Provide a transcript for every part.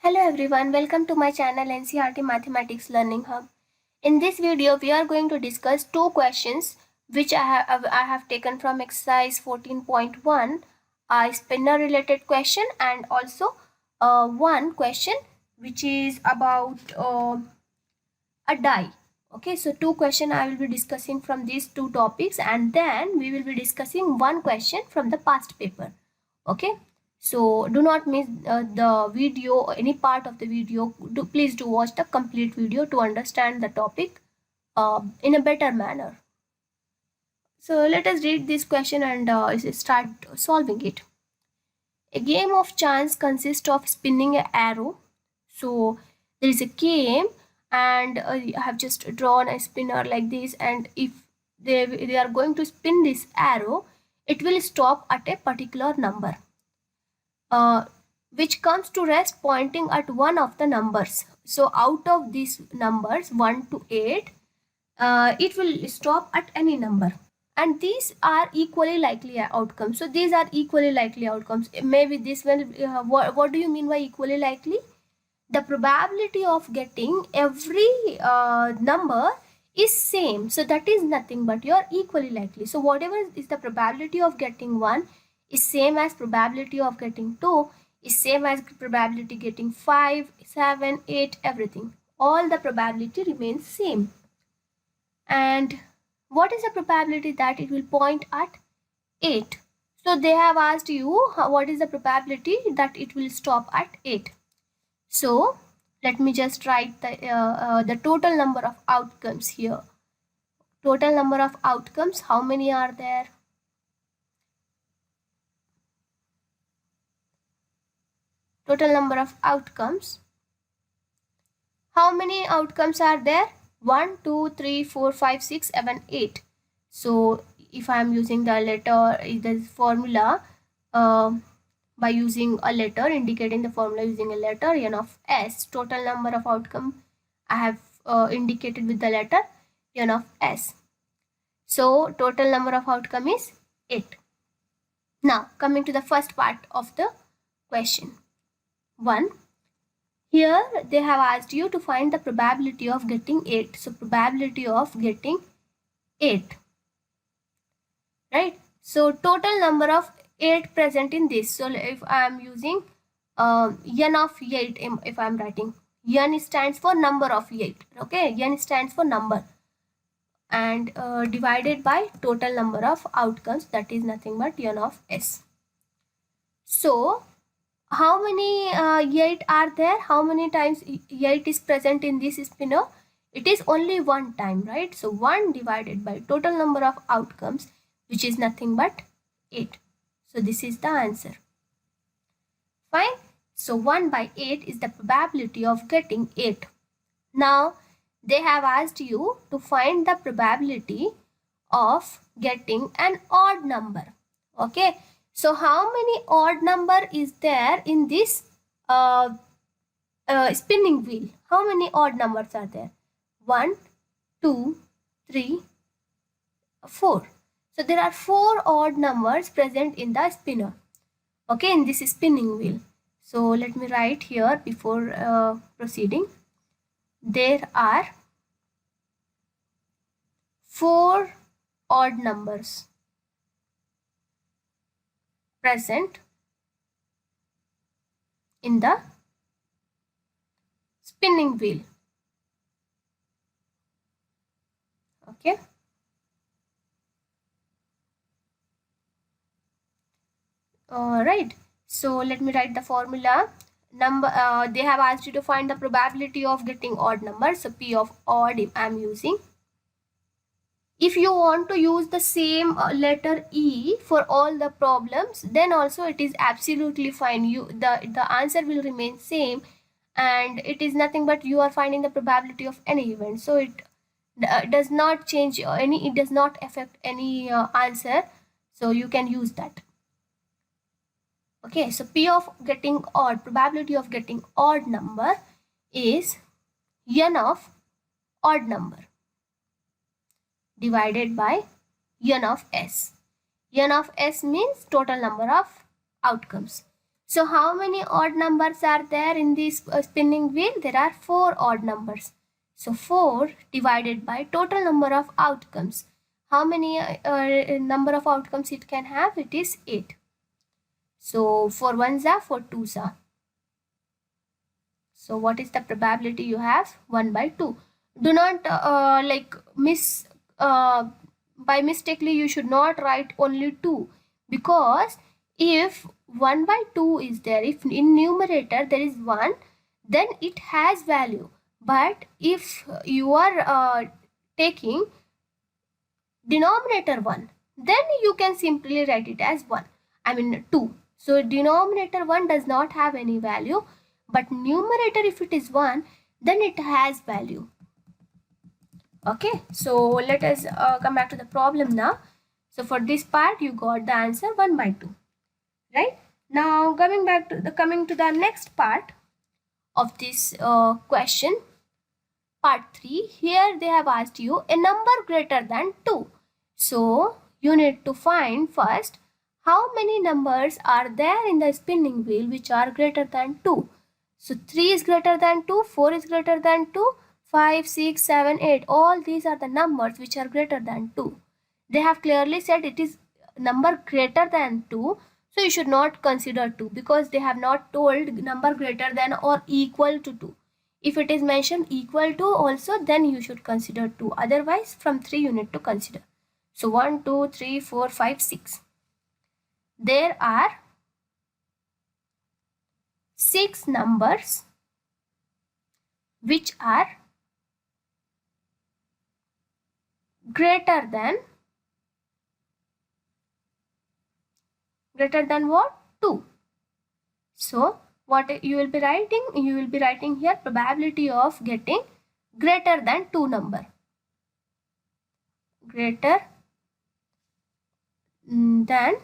Hello everyone, welcome to my channel NCERT Mathematics Learning Hub. In this video, we are going to discuss two questions which I have taken from exercise 14.1, a spinner related question, and also one question which is about a die. Okay, so two questions I will be discussing from these two topics, and then we will be discussing one question from the past paper. Okay, so do not miss the video or any part of the video. Please do watch the complete video to understand the topic in a better manner. So let us read this question and start solving it. A game of chance consists of spinning an arrow. So there is a game, and I have just drawn a spinner like this, and if they are going to spin this arrow, it will stop at a particular number. Which comes to rest pointing at one of the numbers. So out of these numbers 1 to 8, it will stop at any number. And these are equally likely outcomes. So these are equally likely outcomes. Maybe this will, what do you mean by equally likely? The probability of getting every number is same. So that is nothing but you are equally likely. So whatever is the probability of getting 1 is same as probability of getting 2, is same as probability getting 5, 7, 8, everything. All the probability remains same. And what is the probability that it will point at 8? So they have asked you what is the probability that it will stop at 8. So let me just write the total number of outcomes here. Total number of outcomes, how many are there? Total number of outcomes. How many outcomes are there? 1, 2, 3, 4, 5, 6, 7, 8. So if I am using the letter, the formula, by using a letter, indicating the formula using a letter, n of s, total number of outcome I have indicated with the letter n of s. So total number of outcome is 8. Now coming to the first part of the question. 1. Here they have asked you to find the probability of getting 8. So probability of getting 8. Right? So total number of 8 present in this. So if I am using n of 8, if I am writing, n stands for number of 8. Okay, n stands for number, and divided by total number of outcomes, that is nothing but n of s. So how many 8 are there? How many times 8 is present in this spinner? It is only one time, right? So 1 divided by total number of outcomes, which is nothing but 8. So this is the answer. Fine. So 1 by 8 is the probability of getting 8. Now they have asked you to find the probability of getting an odd number. Okay. So how many odd number is there in this spinning wheel? How many odd numbers are there? 1, 2, 3, 4. So there are 4 odd numbers present in the spinner. Okay, in this spinning wheel. So let me write here before proceeding. There are 4 odd numbers present in the spinning wheel. Okay. Right. So let me write the formula. They have asked you to find the probability of getting odd numbers. So P of odd I am using. If you want to use the same letter E for all the problems, then also it is absolutely fine. The answer will remain same, and it is nothing but you are finding the probability of any event. So it does not change any, it does not affect any answer. So you can use that. Okay, so P of getting odd, probability of getting odd number is n of odd number divided by n of s. N of s means total number of outcomes. So how many odd numbers are there in this spinning wheel? There are 4 odd numbers. So 4 divided by total number of outcomes. How many number of outcomes it can have? It is 8. So 4 ones are, 4 twos are. So what is the probability you have? 1 by 2. Do not by mistakenly you should not write only 2, because if 1 by 2 is there, if in numerator there is 1, then it has value. But if you are taking denominator 1, then you can simply write it as 2. So denominator 1 does not have any value, but numerator, if it is 1, then it has value. Okay, so let us come back to the problem now. So for this part you got the answer 1 by 2, right? Now coming to the next part of this question, part 3. Here they have asked you a number greater than 2. So you need to find first how many numbers are there in the spinning wheel which are greater than 2. So 3 is greater than 2, 4 is greater than 2, 5, 6, 7, 8. All these are the numbers which are greater than 2. They have clearly said it is number greater than 2. So you should not consider 2, because they have not told number greater than or equal to 2. If it is mentioned equal to also, then you should consider 2. Otherwise from 3 you need to consider. So 1, 2, 3, 4, 5, 6. There are 6 numbers which are greater than what? 2. So what you will be writing? You will be writing here probability of getting greater than 2 number. Greater than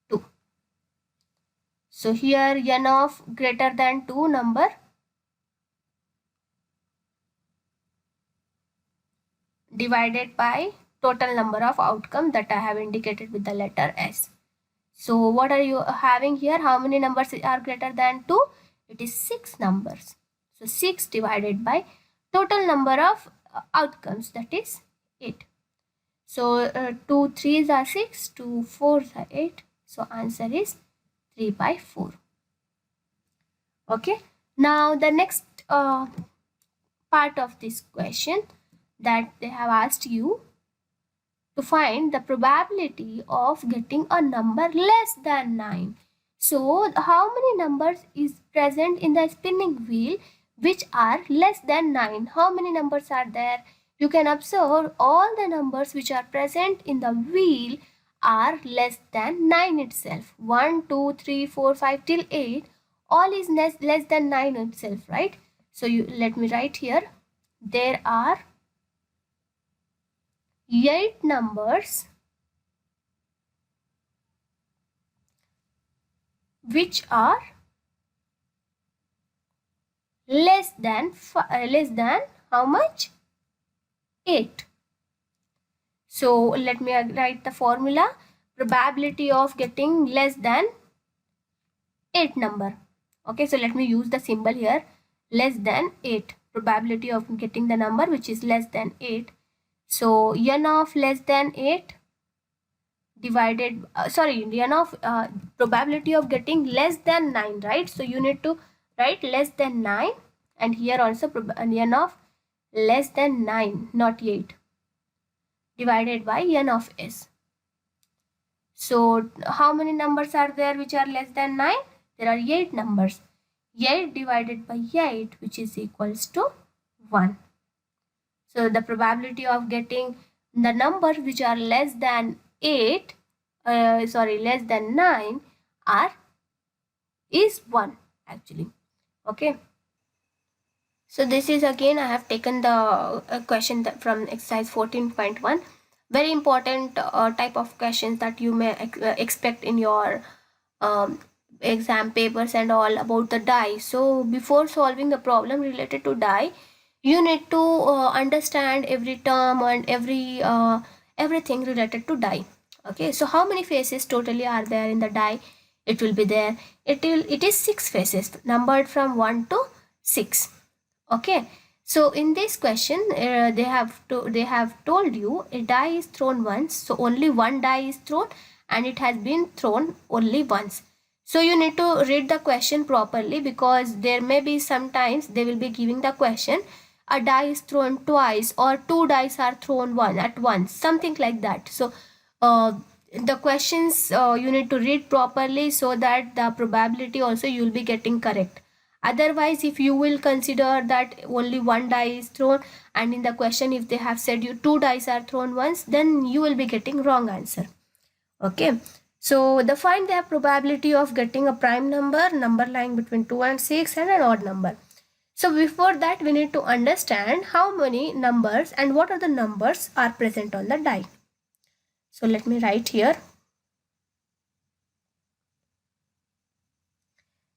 2. So here n of greater than 2 number divided by total number of outcome that I have indicated with the letter S. So what are you having here? How many numbers are greater than 2? It is 6 numbers. So 6 divided by total number of outcomes, that is 8. So 2 3s are 6, 2 4s are 8. So answer is 3 by 4. Okay. Now the next part of this question that they have asked you to find the probability of getting a number less than 9. So how many numbers is present in the spinning wheel which are less than 9? How many numbers are there? You can observe all the numbers which are present in the wheel are less than 9 itself. 1, 2, 3, 4, 5 till 8. All is less than 9 itself, right? So let me write here. There are 8 numbers which are less than how much? 8. So let me write the formula. Probability of getting less than 8 number. Okay, so let me use the symbol here. Less than 8. Probability of getting the number which is less than 8. So n of less than 8 divided n of probability of getting less than 9, right? So you need to write less than 9, and here also n of less than 9, not 8, divided by n of s. So how many numbers are there which are less than 9? There are 8 numbers. 8 divided by 8, which is equals to 1. So the probability of getting the numbers which are less than 9 is 1 actually. Okay. So this is again I have taken the question from exercise 14.1. Very important type of questions that you may expect in your exam papers and all about the die. So before solving the problem related to die, you need to understand every term and everything related to die. Okay, so how many faces totally are there in the die? it will be there. It is 6 faces numbered from 1 to 6. Okay, so in this question they have told you a die is thrown once, so only one die is thrown and it has been thrown only once. So you need to read the question properly, because there may be sometimes they will be giving the question a die is thrown twice or two dice are thrown one at once, something like that. So the questions you need to read properly, so that the probability also you will be getting correct. Otherwise, if you will consider that only one die is thrown, and in the question if they have said you two dice are thrown once, then you will be getting wrong answer. Okay, so the find the probability of getting a prime number lying between 2 and 6, and an odd number. So before that, we need to understand how many numbers and what are the numbers are present on the die. So let me write here.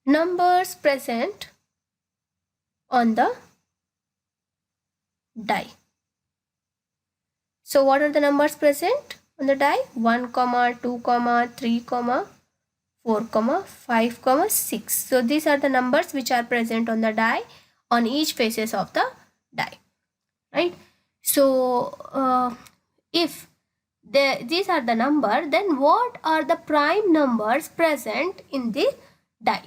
Numbers present on the die. So what are the numbers present on the die? 1, 2, 3, 4, 5, 6. So these are the numbers which are present on the die on each faces of the die, right? So if these are the number, then what are the prime numbers present in the die?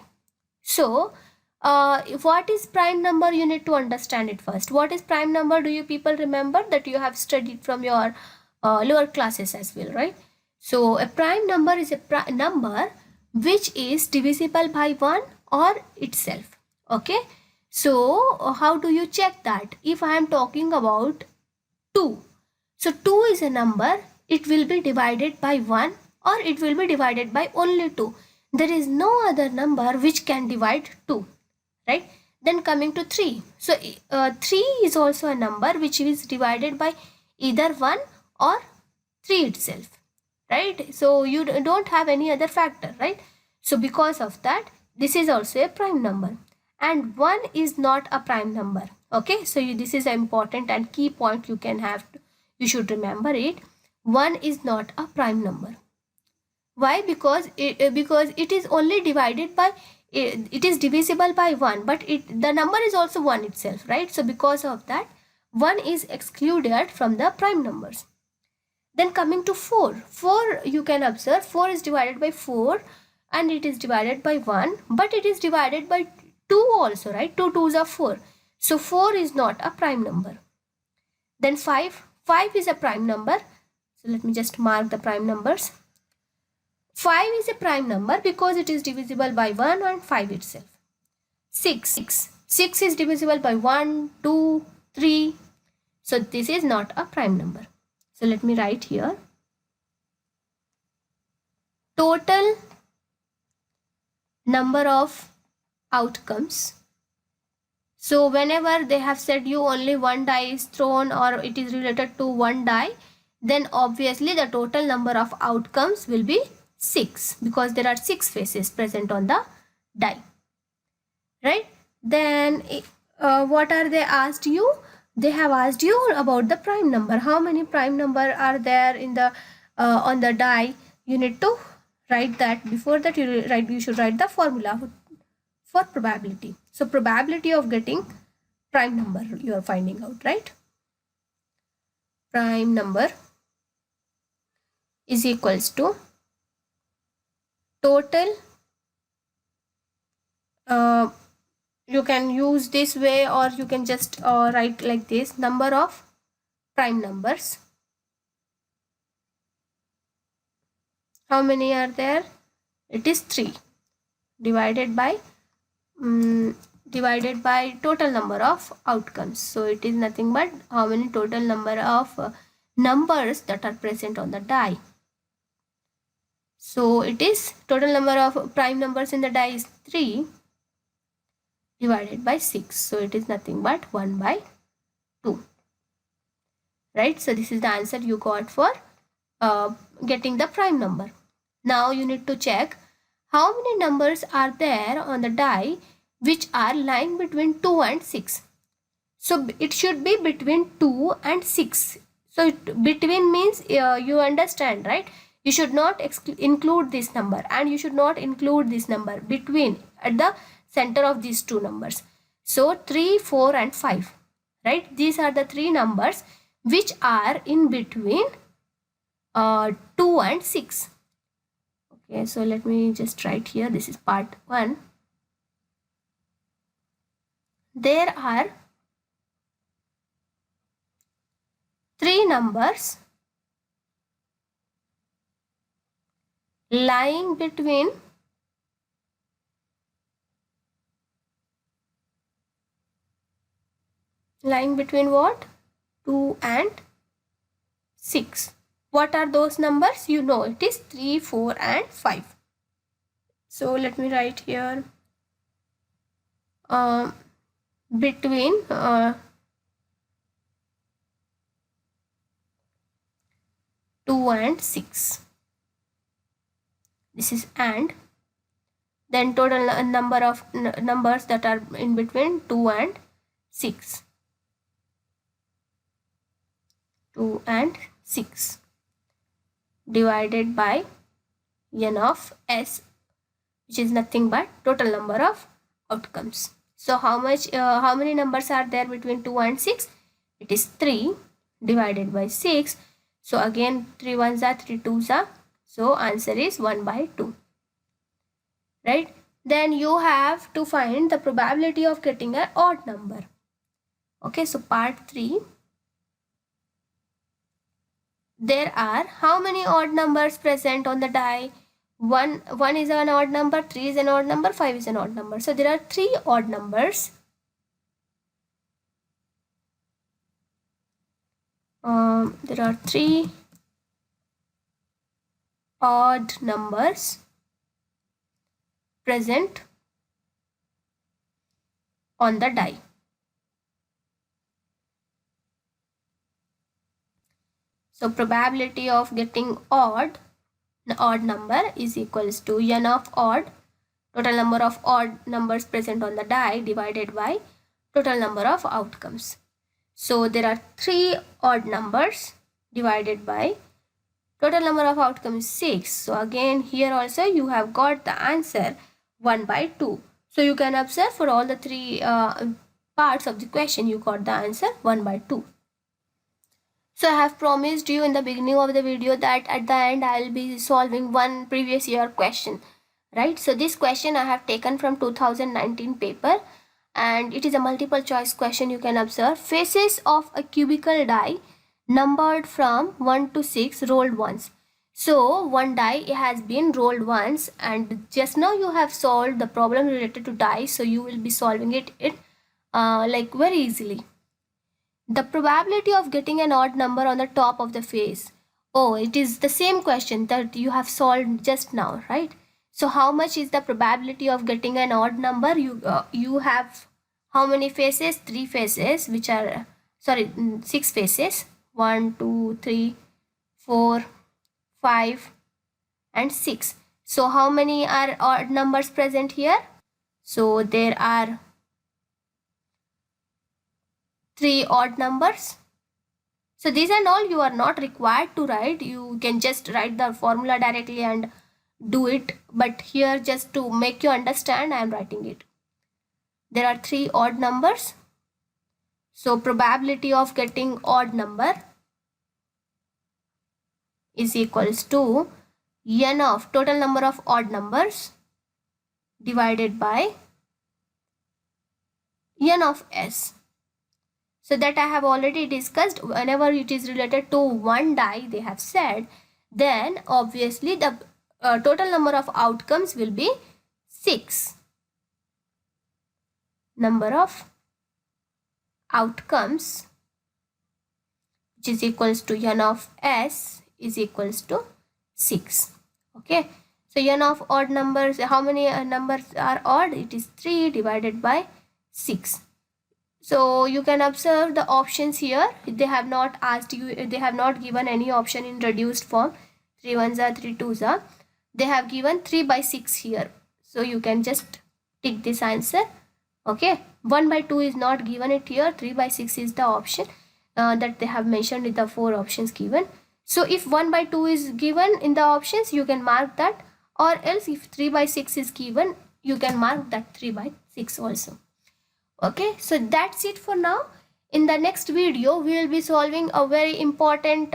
So what is prime number? You need to understand it first. What is prime number? Do you people remember that you have studied from your lower classes as well, right? So a prime number is a number which is divisible by 1 or itself. Okay, so how do you check that? If I am talking about 2, so 2 is a number, it will be divided by 1 or it will be divided by only 2. There is no other number which can divide 2, right? Then coming to 3, so 3 is also a number which is divided by either 1 or 3 itself, right? So you don't have any other factor, right? So because of that, this is also a prime number, and 1 is not a prime number. Okay, so this is an important and key point you should remember it. 1 is not a prime number. Why? Because it is only divided by, it is divisible by 1, but the number is also 1 itself, right? So because of that, 1 is excluded from the prime numbers. Then coming to 4, you can observe 4 is divided by 4 and it is divided by 1, but it is divided by 2 also, right? 2 2s are 4. So 4 is not a prime number. Then 5 is a prime number. So let me just mark the prime numbers. 5 is a prime number because it is divisible by 1 and 5 itself. 6 is divisible by 1, 2, 3. So this is not a prime number. So let me write here. Total number of outcomes. So whenever they have said you only one die is thrown or it is related to one die, then obviously the total number of outcomes will be 6, because there are 6 faces present on the die, right? Then what are they asked you? They have asked you about the prime number. How many prime number are there in the on the die? You need to write that. Before that, you should write the formula for probability. So probability of getting prime number you are finding out, right? Prime number is equals to total, you can use this way or you can just write like this, number of prime numbers. How many are there? It is 3 divided by total number of outcomes. So it is nothing but how many total number of numbers that are present on the die. So it is total number of prime numbers in the die is 3 divided by 6. So it is nothing but 1 by 2. Right? So this is the answer you got for getting the prime number. Now you need to check how many numbers are there on the die which are lying between 2 and 6. So it should be between 2 and 6. So between means you understand, right? You should not include this number, and you should not include this number between, at the center of these two numbers. So 3, 4 and 5, right? These are the three numbers which are in between 2 and 6. Okay, so let me just write here. This is part 1. There are three numbers lying between what? 2 and 6. What are those numbers? You know, it is 3, 4 and 5. So let me write here between 2 and 6. This is and. Then total number of numbers that are in between 2 and 6. 2 and 6 divided by n of s, which is nothing but total number of outcomes. So how many numbers are there between 2 and 6? It is 3 divided by 6. So again 3 ones are 3 twos are. So answer is 1 by 2. Right? Then you have to find the probability of getting an odd number. Okay, so part 3. There are how many odd numbers present on the die? 1 is an odd number, 3 is an odd number, 5 is an odd number. So there are 3 odd numbers. There are 3 odd numbers present on the die. So probability of getting odd number is equals to n of odd, total number of odd numbers present on the die, divided by total number of outcomes. So there are 3 odd numbers divided by total number of outcomes 6. So again here also you have got the answer 1 by 2. So you can observe for all the 3 parts of the question you got the answer 1 by 2. So I have promised you in the beginning of the video that at the end I will be solving one previous year question, right? So this question I have taken from 2019 paper, and it is a multiple choice question. You can observe faces of a cubical die numbered from 1 to 6 rolled once. So one die has been rolled once, and just now you have solved the problem related to die, so you will be solving it like very easily. The probability of getting an odd number on the top of the face. Oh, it is the same question that you have solved just now, right? So how much is the probability of getting an odd number? You have how many faces? 3 faces, which are 6 faces. 1, 2, 3, 4, 5 and 6. So how many are odd numbers present here? So there are 3 odd numbers. So these and all you are not required to write. You can just write the formula directly and do it. But here, just to make you understand, I am writing it. There are 3 odd numbers. So probability of getting odd number is equals to n of total number of odd numbers divided by n of s. So that I have already discussed. Whenever it is related to one die, they have said, then obviously the total number of outcomes will be 6. Number of outcomes, which is equals to n of s, is equals to 6. Okay. So n of odd numbers, how many numbers are odd? It is 3 divided by 6. So you can observe the options here. They have not asked you, they have not given any option in reduced form. 3 ones are 3 twos are. They have given 3 by 6 here. So you can just tick this answer. Okay. 1 by 2 is not given it here. 3 by 6 is the option that they have mentioned with the 4 options given. So if 1 by 2 is given in the options, you can mark that, or else if 3 by 6 is given, you can mark that 3 by 6 also. Okay, so that's it for now. In the next video, we will be solving a very important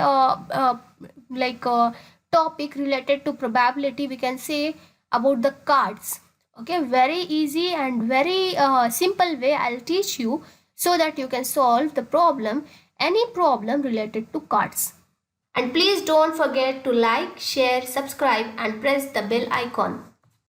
topic related to probability, we can say, about the cards. Okay, very easy and very simple way I'll teach you, so that you can solve the problem, any problem related to cards. And please don't forget to like, share, subscribe and press the bell icon.